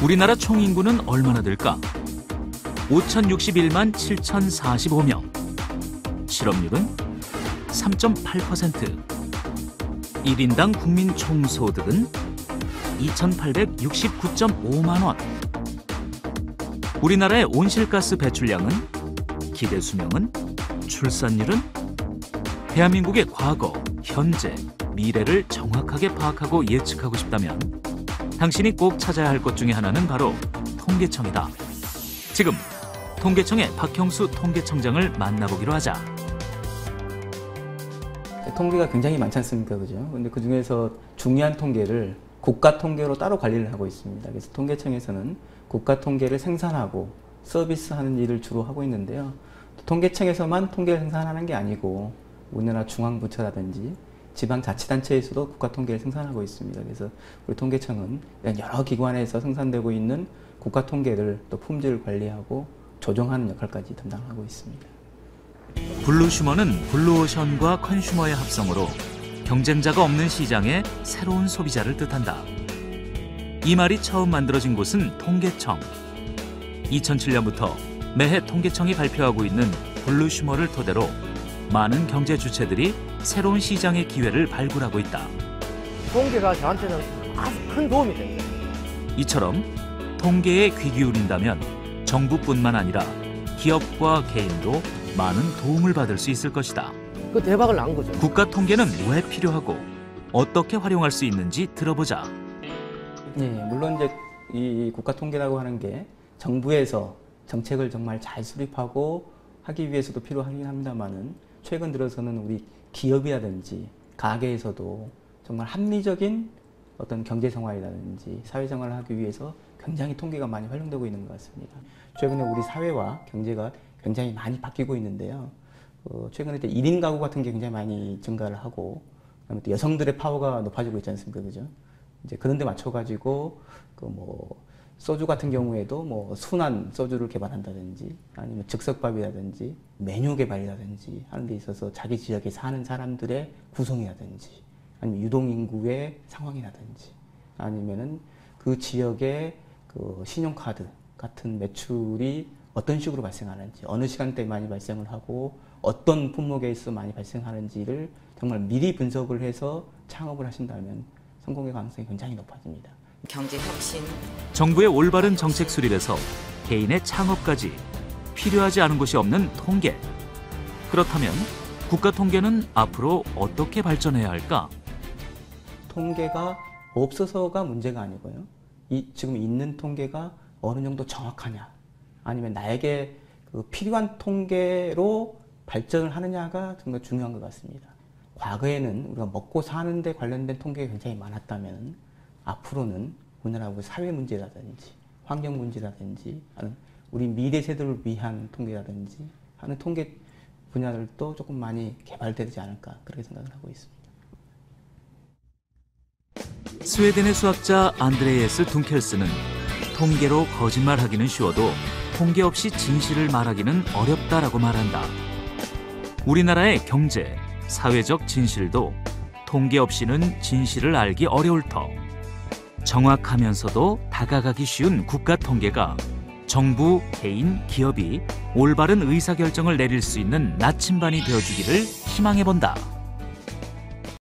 우리나라 총 인구는 얼마나 될까? 5,061만 7,045명. 실업률은 3.8%. 1인당 국민 총소득은 2,869.5만 원. 우리나라의 온실가스 배출량은, 기대 수명은, 출산율은? 대한민국의 과거, 현재, 미래를 정확하게 파악하고 예측하고 싶다면 당신이 꼭 찾아야 할 것 중에 하나는 바로 통계청이다. 지금 통계청의 박형수 통계청장을 만나보기로 하자. 통계가 굉장히 많지 않습니까? 그죠? 근데 그 중에서 중요한 통계를 국가 통계로 따로 관리를 하고 있습니다. 그래서 통계청에서는 국가 통계를 생산하고 서비스하는 일을 주로 하고 있는데요. 통계청에서만 통계를 생산하는 게 아니고 우리나라 중앙부처라든지 지방자치단체에서도 국가 통계를 생산하고 있습니다. 그래서 우리 통계청은 여러 기관에서 생산되고 있는 국가 통계를 또 품질을 관리하고 조정하는 역할까지 담당하고 있습니다. 블루슈머는 블루오션과 컨슈머의 합성으로 경쟁자가 없는 시장의 새로운 소비자를 뜻한다. 이 말이 처음 만들어진 곳은 통계청. 2007년부터 매해 통계청이 발표하고 있는 블루슈머를 토대로 많은 경제 주체들이 새로운 시장의 기회를 발굴하고 있다. 통계가 저한테는 아주 큰 도움이 됩니다. 이처럼 통계에 귀 기울인다면 정부뿐만 아니라 기업과 개인도 많은 도움을 받을 수 있을 것이다. 그 대박을 난 거죠. 국가 통계는 왜 필요하고 어떻게 활용할 수 있는지 들어보자. 예, 물론 이제 이 국가 통계라고 하는 게 정부에서 정책을 정말 잘 수립하고 하기 위해서도 필요하긴 합니다만은 최근 들어서는 우리 기업이라든지 가게에서도 정말 합리적인 어떤 경제 생활이라든지 사회 생활을 하기 위해서 굉장히 통계가 많이 활용되고 있는 것 같습니다. 최근에 우리 사회와 경제가 굉장히 많이 바뀌고 있는데요. 최근에 1인 가구 같은 게 굉장히 많이 증가를 하고, 그다음에 또 여성들의 파워가 높아지고 있지 않습니까, 그죠? 이제 그런 데 맞춰가지고 소주 같은 경우에도 순한 소주를 개발한다든지 아니면 즉석밥이라든지 메뉴 개발이라든지 하는 데 있어서 자기 지역에 사는 사람들의 구성이라든지 아니면 유동인구의 상황이라든지 아니면은 그 지역의 그 신용카드 같은 매출이 어떤 식으로 발생하는지, 어느 시간대에 많이 발생을 하고 어떤 품목에 있어 많이 발생하는지를 정말 미리 분석을 해서 창업을 하신다면 성공의 가능성이 굉장히 높아집니다. 경제 혁신. 정부의 올바른 정책 수립에서 개인의 창업까지 필요하지 않은 곳이 없는 통계. 그렇다면 국가 통계는 앞으로 어떻게 발전해야 할까? 통계가 없어서가 문제가 아니고요. 지금 있는 통계가 어느 정도 정확하냐, 아니면 나에게 필요한 통계로 발전을 하느냐가 정말 중요한 것 같습니다. 과거에는 우리가 먹고 사는 데 관련된 통계가 굉장히 많았다면 앞으로는 우리나라 사회 문제라든지 환경 문제라든지 우리 미래 세대를 위한 통계라든지 하는 통계 분야들도 조금 많이 개발되지 않을까 그렇게 생각을 하고 있습니다. 스웨덴의 수학자 안드레예스 둔켈스는 통계로 거짓말하기는 쉬워도 통계 없이 진실을 말하기는 어렵다라고 말한다. 우리나라의 경제, 사회적 진실도 통계 없이는 진실을 알기 어려울 터. 정확하면서도 다가가기 쉬운 국가 통계가 정부, 개인, 기업이 올바른 의사결정을 내릴 수 있는 나침반이 되어주기를 희망해본다.